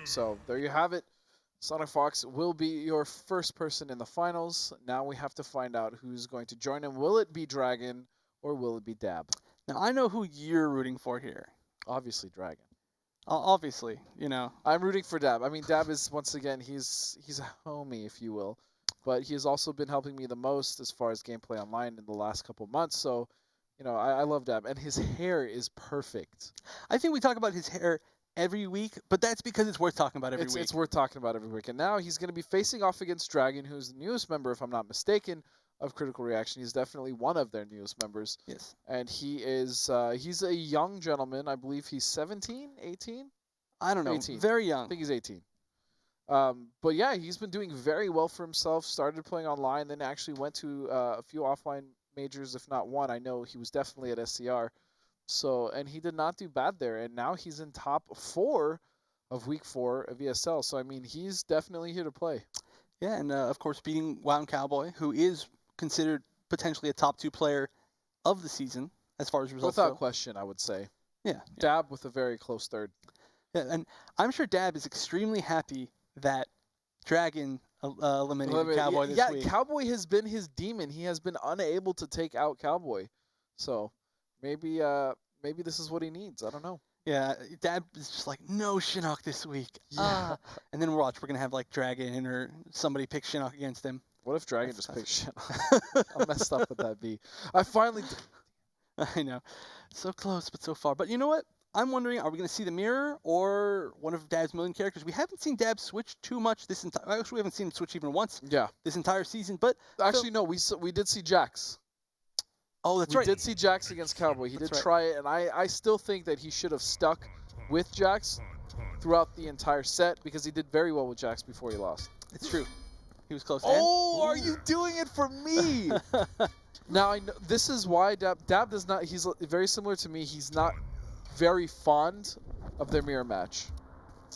So there you have it. Sonic Fox will be your first person in the finals. Now we have to find out who's going to join him. Will it be Dragon or will it be Dab? Now, I know who you're rooting for here. Obviously Dragon. Obviously, you know. I'm rooting for Dab. I mean, Dab is, once again, he's a homie, if you will. But he has also been helping me the most as far as gameplay online in the last couple months. So, you know, I love Dab. And his hair is perfect. I think we talk about his hair every week, but that's because it's worth talking about every week. It's worth talking about every week. And now he's going to be facing off against Dragon, who's the newest member, if I'm not mistaken, of Critical Reaction. He's definitely one of their newest members. Yes. And he is he's a young gentleman. I believe he's 17, 18? I don't know. 18. Very young. I think he's 18. But yeah, he's been doing very well for himself. Started playing online, then actually went to a few offline majors, if not one. I know he was definitely at SCR. So, and he did not do bad there. And now he's in top 4 of week 4 of ESL. So, I mean, he's definitely here to play. Yeah, and of course, beating Wound Cowboy, who is considered potentially a top 2 player of the season as far as results Without go. question, I would say. Yeah. Dab with a very close third. Yeah, and I'm sure Dab is extremely happy that Dragon eliminated Cowboy this week. Yeah, Cowboy has been his demon. He has been unable to take out Cowboy. So maybe this is what he needs. I don't know. Yeah, Dab is just like, no Shinnok this week. Yeah. And then we're going to have like Dragon or somebody pick Shinnok against him. What if Dragon just picks Shinnok? How messed up would that be? I finally... I know. So close, but so far. But you know what? I'm wondering, are we going to see the mirror or one of Dab's million characters? We haven't seen Dab switch too much this entire... Actually, we haven't seen him switch even once this entire season. But actually, no, we did see Jax. Oh, that's right. We did see Jax against Cowboy. He did try it, and I still think that he should have stuck with Jax throughout the entire set because he did very well with Jax before he lost. It's true. He was close. Oh, are you doing it for me? Now, I know, this is why Dab does not... He's very similar to me. He's not very fond of their mirror match.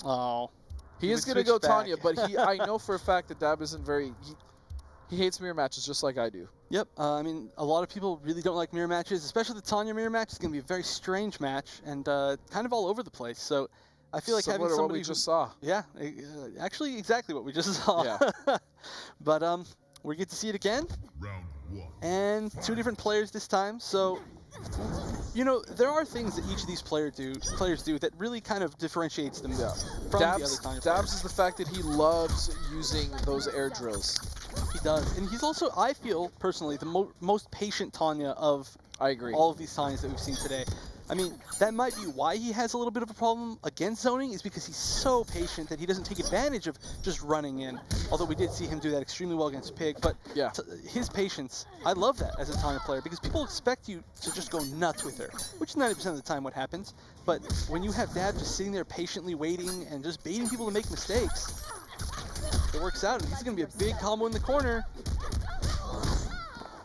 Oh. He is going to go Tanya, but I know for a fact that Dab isn't very... He hates mirror matches just like I do. Yep. I mean, a lot of people really don't like mirror matches, especially the Tanya mirror match. It's going to be a very strange match and kind of all over the place. So I feel like having somebody what we just saw. Yeah, actually exactly what we just saw. Yeah. But we get to see it again. Round 1. And 2 different players this time. So, you know, there are things that each of these players do that really kind of differentiates them from the other Tanya players. Dabs is the fact that he loves using those air drills. He does. And he's also, I feel, personally, the most patient Tanya of I agree. all of these Tanyas that we've seen today. I mean, that might be why he has a little bit of a problem against zoning, is because he's so patient that he doesn't take advantage of just running in. Although we did see him do that extremely well against Pig. But yeah, his patience, I love that as a Tanya player, because people expect you to just go nuts with her, which is 90% of the time what happens. But when you have Dab just sitting there patiently waiting and just baiting people to make mistakes, it works out. And he's going to be a big combo in the corner.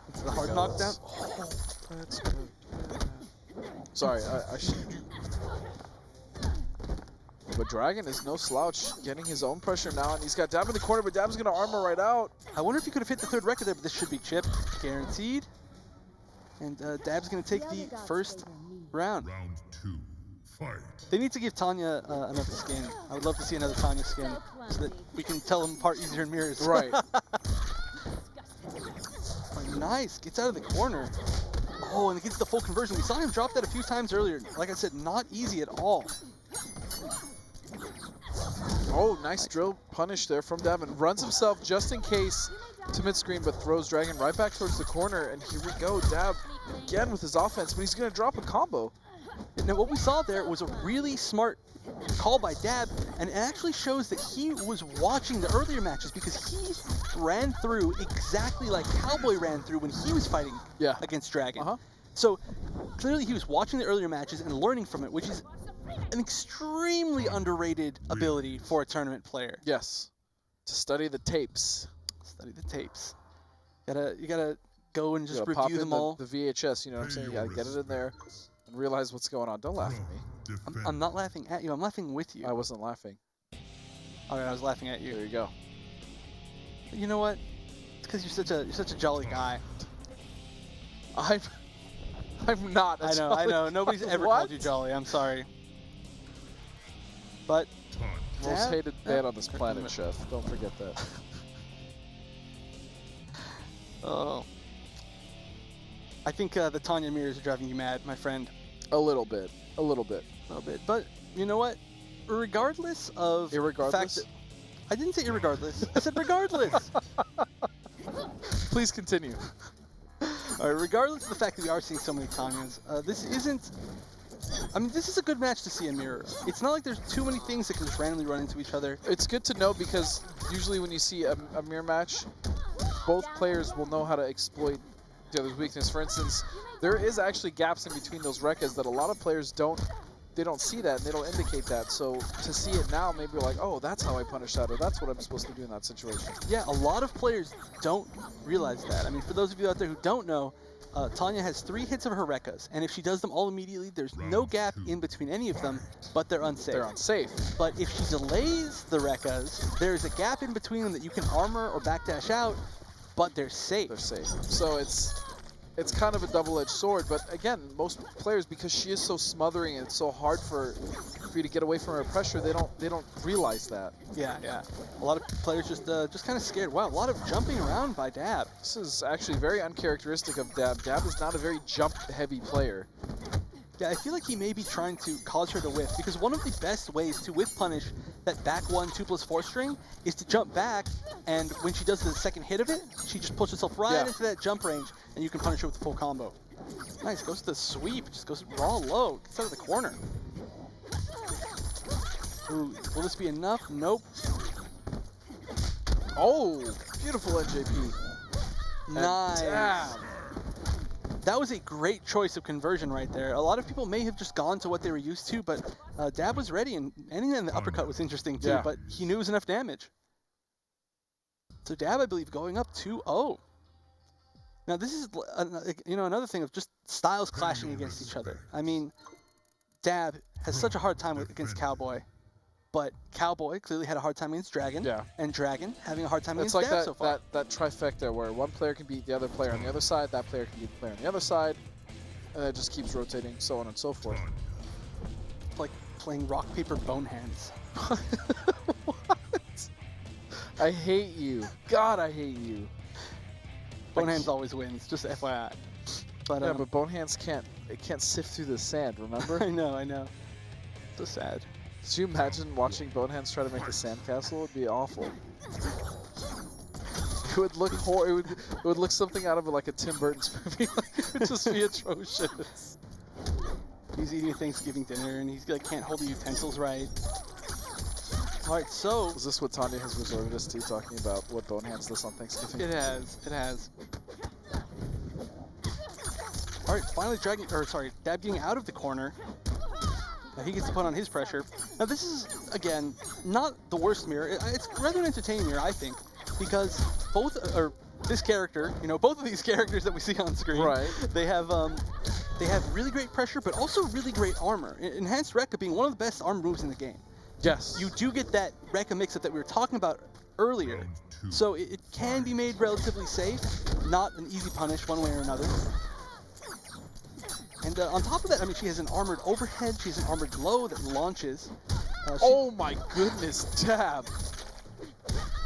It's the hard knockdown. Oh, that's good. Sorry, I should. But Dragon is no slouch, getting his own pressure now, and he's got Dab in the corner, but Dab's going to armor right out. I wonder if he could have hit the 3rd record there, but this should be chipped, guaranteed. And Dab's going to take the first round. Round 2. Fight. They need to give Tanya another skin. I would love to see another Tanya skin so that we can tell them apart easier in mirrors. Right. Oh, nice. Gets out of the corner. Oh, and gets the full conversion. We saw him drop that a few times earlier. Like I said, not easy at all. Oh, nice drill punish there from Devin. Runs himself just in case to mid-screen, but throws Dragon right back towards the corner. And here we go, Dab again with his offense, but he's going to drop a combo. Now, what we saw there was a really smart call by Dab, and it actually shows that he was watching the earlier matches, because he ran through exactly like Cowboy ran through when he was fighting against Dragon. So clearly he was watching the earlier matches and learning from it, which is an extremely underrated ability for a tournament player. Yes, to study the tapes. Study the tapes. You gotta go and just pop review in them all. The VHS, you know what I'm saying? You gotta get it in there and realize what's going on. Don't laugh at me. I'm not laughing at you. I'm laughing with you. I wasn't laughing. All right, I was laughing at you. There you go. But you know what? It's because you're such a jolly guy. I'm not. I know. Nobody's ever called you jolly. I'm sorry. But Most Dab? hated man on this Correct planet, limit. Chef. Don't forget that. Oh. I think the Tanya mirrors are driving you mad, my friend. A little bit. A little bit. A little bit. But you know what? Regardless of the fact Irregardless? that I didn't say irregardless. I said regardless. Please continue. All right, regardless of the fact that we are seeing so many Tanyas, this isn't. I mean, this is a good match to see in mirror. It's not like there's too many things that can just randomly run into each other. It's good to know because usually when you see a mirror match, both players will know how to exploit the other's weakness. For instance, there is actually gaps in between those Rekkas that a lot of players don't see that and they don't indicate that. So to see it now, maybe you're like, oh, that's how I punish that, or that's what I'm supposed to do in that situation. Yeah, a lot of players don't realize that. I mean, for those of you out there who don't know, Tanya has 3 hits of her Rekkas, and if she does them all immediately, there's no gap in between any of them, but they're unsafe. They're unsafe. But if she delays the Rekkas, there's a gap in between them that you can armor or backdash out, but they're safe. They're safe. So it's kind of a double-edged sword, but again, most players, because she is so smothering and it's so hard for you to get away from her pressure, they don't realize that. Yeah, yeah. A lot of players just kind of scared. Wow, a lot of jumping around by Dab. This is actually very uncharacteristic of Dab. Dab is not a very jump-heavy player. Yeah, I feel like he may be trying to cause her to whiff, because one of the best ways to whiff punish that back 1 2+4 string is to jump back, and when she does the second hit of it, she just puts herself right into that jump range, and you can punish her with the full combo. Nice, goes to the sweep, just goes raw low, gets out of the corner. Ooh, will this be enough? Nope. Oh, beautiful NJP. Nice. Dab. That was a great choice of conversion right there. A lot of people may have just gone to what they were used to, but Dab was ready, and ending in the uppercut was interesting too, but he knew it was enough damage. So Dab, I believe, going up 2-0. Now this is another thing of just styles clashing against each other. I mean, Dab has such a hard time against Cowboy, but Cowboy clearly had a hard time against Dragon, and Dragon having a hard time It's against like Dab so far. that trifecta where one player can beat the other player on the other side, that player can beat the player on the other side, and it just keeps rotating, so on and so forth. It's like playing rock, paper, bone hands. What? I hate you. God, I hate you. Bone hands always wins, just FYI. But, yeah, but bone hands can't sift through the sand, remember? I know. So sad. Could you imagine watching Bonehands try to make a sandcastle? It would be awful. It would look it would look something out of like a Tim Burton's movie. It would just be atrocious. He's eating Thanksgiving dinner and he's like can't hold the utensils right. All right, so is this what Tanya has resorted us to, talking about what Bonehands does on Thanksgiving? It has. All right, finally Dab getting out of the corner. Now he gets to put on his pressure. Now this is, again, not the worst mirror. It's rather an entertaining mirror, I think, because both of these characters that we see on screen, they have really great pressure, but also really great armor. Enhanced Rekka being one of the best armor moves in the game. Yes. You do get that Rekka mix-up that we were talking about earlier, so it can be made relatively safe, not an easy punish one way or another. And on top of that, I mean, she has an armored overhead, she has an armored low that launches. Oh my goodness, Dab!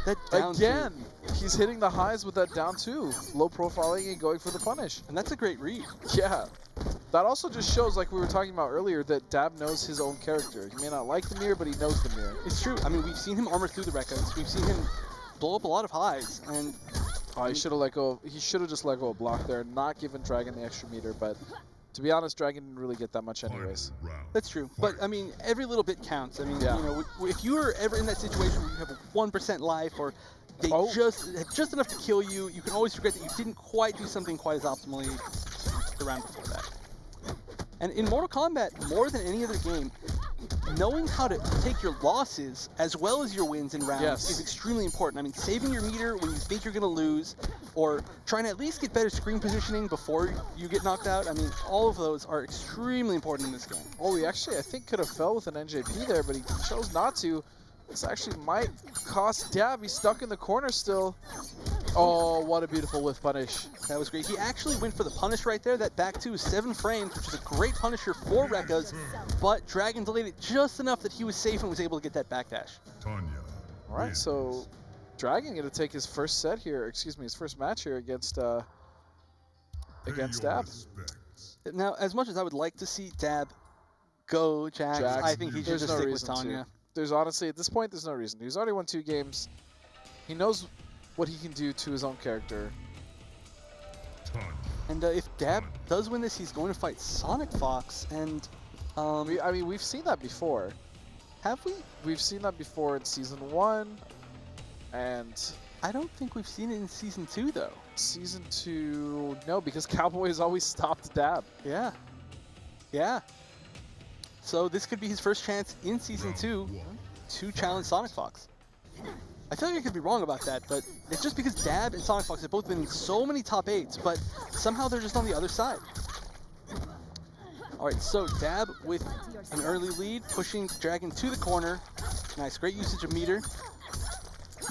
That down again, he's hitting the highs with that down 2, low profiling and going for the punish. And that's a great read. Yeah. That also just shows, like we were talking about earlier, that Dab knows his own character. He may not like the mirror, but he knows the mirror. It's true. I mean, we've seen him armor through the Rekkas. We've seen him blow up a lot of highs, and he should have let go. He should have just let go of block there, not given Dragon the extra meter. But to be honest, Dragon didn't really get that much anyways. That's true. But I mean, every little bit counts. I mean, you know, if you were ever in that situation where you have a 1% life, or they just enough to kill you, you can always regret that you didn't quite do something quite as optimally the round before that. And in Mortal Kombat, more than any other game, knowing how to take your losses as well as your wins in rounds is extremely important. I mean, saving your meter when you think you're going to lose, or trying to at least get better screen positioning before you get knocked out. I mean, all of those are extremely important in this game. Oh, he actually, I think, could have fell with an NJP there, but he chose not to. This actually might cost Dab. He's stuck in the corner still. Oh, what a beautiful whiff punish. That was great. He actually went for the punish right there. That back two is 7 frames, which is a great punisher for Rekkas, but Dragon delayed it just enough that he was safe and was able to get that backdash. Tanya. All right, so Dragon going to take his first set here, excuse me, his first match here against Dab. Now, as much as I would like to see Dab go Jax, I think he should There's just no stick with reason Tanya. to. There's honestly, at this point, there's no reason. He's already won 2 games. He knows what he can do to his own character. And if Dab does win this, he's going to fight Sonic Fox. And I mean, we've seen that before. have we? We've seen that before in Season 1. And I don't think we've seen it in Season 2, though. Season 2, no, because Cowboy has always stopped Dab. Yeah. Yeah. So this could be his first chance in Season 2 to challenge Sonic Fox. I feel like I could be wrong about that, but it's just because Dab and Sonic Fox have both been in so many top 8s, but somehow they're just on the other side. All right, so Dab with an early lead, pushing Dragon to the corner. Nice, great usage of meter.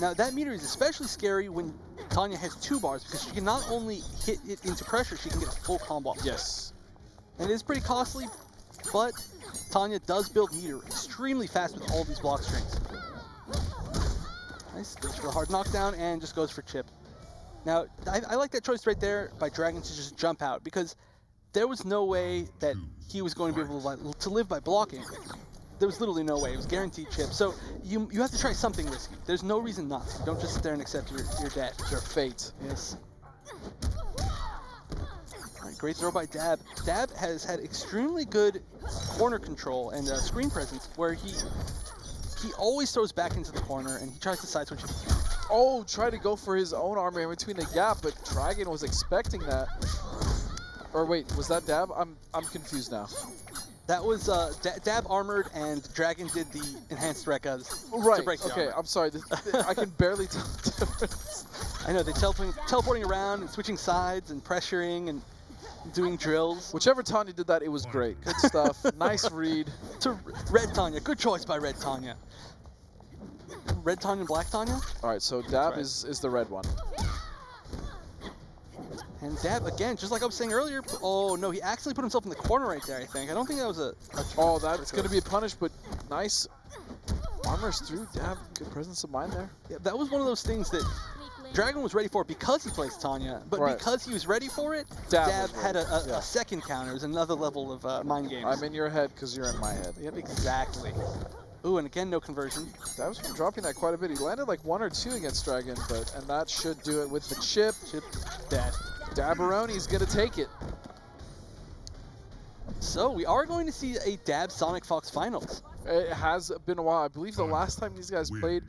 Now that meter is especially scary when Tanya has 2 bars, because she can not only hit it into pressure, she can get a full combo. Yes. And it is pretty costly, but Tanya does build meter extremely fast with all these block strings. Nice, goes for a hard knockdown and just goes for chip. Now, I like that choice right there by Dragon to just jump out, because there was no way that he was going to be able to live by blocking. There was literally no way. It was guaranteed chip. So you have to try something risky. There's no reason not to. Don't just sit there and accept your debt. Your fate. Yes. All right, great throw by Dab. Dab has had extremely good corner control and screen presence, where he always throws back into the corner and he tries to side switch if he can. Oh, try to go for his own armor in between the gap, but Dragon was expecting that. Or wait, was that Dab? I'm confused now. That was Dab armored and Dragon did the enhanced Rekkas Right. to break the Okay, armor. I'm sorry. I can barely tell the difference. I know, they're teleporting around and switching sides and pressuring and doing drills. Whichever Tanya did that, it was great. Good stuff. Nice read. To Red Tanya. Good choice by Red Tanya. Red Tanya and Black Tanya? All right, so Dab right. is the red one. And Dab, again, just like I was saying earlier, oh no, he actually put himself in the corner right there, I think. I don't think that was a Oh, that's going to be a punish, but nice. Armor's through. Dab, good presence of mind there. Yeah, that was one of those things that Dragon was ready for because he plays Tanya, but Right. because he was ready for it, Dab Dab was had ready, a yeah. second counter. It was another level of mind games. I'm in your head because you're in my head. Yep, exactly. Ooh, and again, no conversion. Dab's been dropping that quite a bit. He landed like 1 or 2 against Dragon, and that should do it with the chip. Chip, Dab. Dabaroni's going to take it. So we are going to see a Dab Sonic Fox finals. It has been a while. I believe the last time these guys played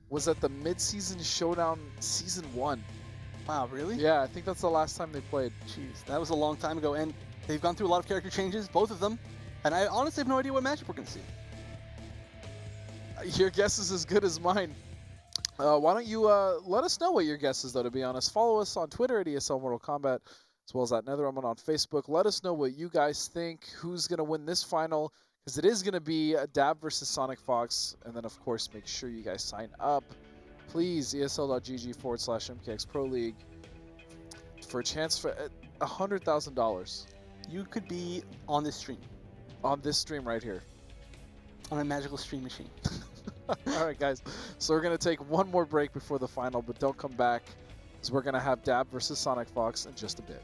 was at the mid-season showdown season 1. Wow, really? Yeah, I think that's the last time they played. Jeez, that was a long time ago, and they've gone through a lot of character changes, both of them. And I honestly have no idea what matchup we're going to see. Your guess is as good as mine. Why don't you let us know what your guess is, though, to be honest. Follow us on Twitter at ESL Mortal Kombat, as well as at NetherRumble on Facebook. Let us know what you guys think, who's going to win this final, because it is going to be a Dab versus Sonic Fox. And then, of course, make sure you guys sign up. Please, ESL.gg/MKX Pro League for a chance for $100,000 You could be on this stream, on this stream right here. on a magical stream machine. All right, guys. So we're going to take one more break before the final, but don't come back, because we're going to have Dab versus Sonic Fox in just a bit.